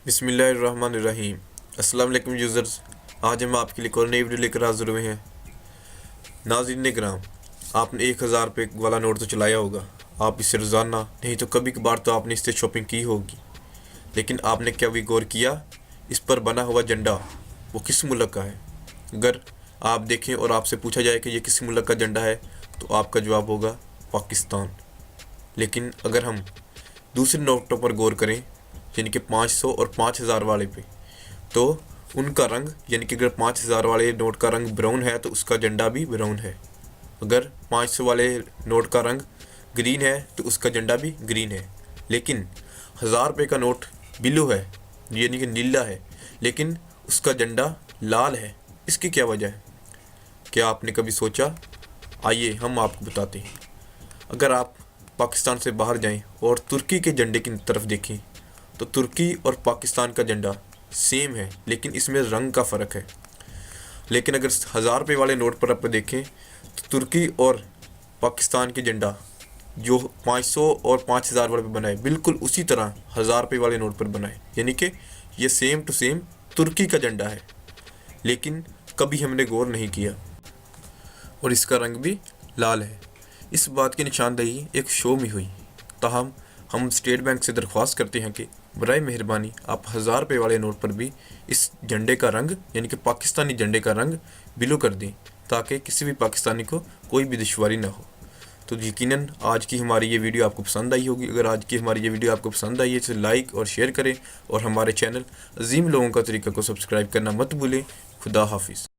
بسم اللہ الرحمن الرحیم۔ السلام علیکم یوزرز، آج ہم آپ کے لیے ایک اور نئی ویڈیو لے کر حاضر ہوئے ہیں۔ ناظرین کرام، آپ نے 1000 روپے والا نوٹ تو چلایا ہوگا، آپ اس سے روزانہ نہیں تو کبھی کبھار تو آپ نے اس سے شاپنگ کی ہوگی، لیکن آپ نے کیا بھی غور کیا اس پر بنا ہوا جھنڈا وہ کس ملک کا ہے؟ اگر آپ دیکھیں اور آپ سے پوچھا جائے کہ یہ کس ملک کا جھنڈا ہے تو آپ کا جواب ہوگا پاکستان۔ لیکن اگر ہم دوسرے نوٹوں پر غور کریں، یعنی کہ 500 اور 5000 والے پہ، تو ان کا رنگ، یعنی کہ اگر 5000 والے نوٹ کا رنگ براؤن ہے تو اس کا جھنڈا بھی براؤن ہے۔ اگر 500 والے نوٹ کا رنگ گرین ہے تو اس کا جھنڈا بھی گرین ہے۔ لیکن 1000 روپے کا نوٹ بلو ہے، یعنی کہ نیلا ہے، لیکن اس کا جھنڈا لال ہے۔ اس کی کیا وجہ ہے؟ کیا آپ نے کبھی سوچا؟ آئیے ہم آپ کو بتاتے ہیں۔ اگر آپ پاکستان سے باہر جائیں اور ترکی کے جھنڈے کی طرف دیکھیں تو ترکی اور پاکستان کا جھنڈا سیم ہے، لیکن اس میں رنگ کا فرق ہے۔ لیکن اگر 1000 روپے والے نوٹ پر آپ دیکھیں تو ترکی اور پاکستان کے جھنڈا جو 500 اور 5000 والے پہ بنا ہے، بالکل اسی طرح 1000 روپے والے نوٹ پر بنا ہے، یعنی کہ یہ سیم ٹو سیم ترکی کا جھنڈا ہے۔ لیکن کبھی ہم نے غور نہیں کیا، اور اس کا رنگ بھی لال ہے۔ اس بات کی نشاندہی ایک شو میں ہوئی۔ تاہم ہم اسٹیٹ بینک سے درخواست کرتے ہیں کہ برائے مہربانی آپ 1000 روپے والے نوٹ پر بھی اس جھنڈے کا رنگ، یعنی کہ پاکستانی جھنڈے کا رنگ بلو کر دیں، تاکہ کسی بھی پاکستانی کو کوئی بھی دشواری نہ ہو۔ تو یقیناً آج کی ہماری یہ ویڈیو آپ کو پسند آئی ہوگی۔ اگر آج کی ہماری یہ ویڈیو آپ کو پسند آئی ہے تو لائک اور شیئر کریں، اور ہمارے چینل عظیم لوگوں کا طریقہ کو سبسکرائب کرنا مت بھولیں۔ خدا حافظ۔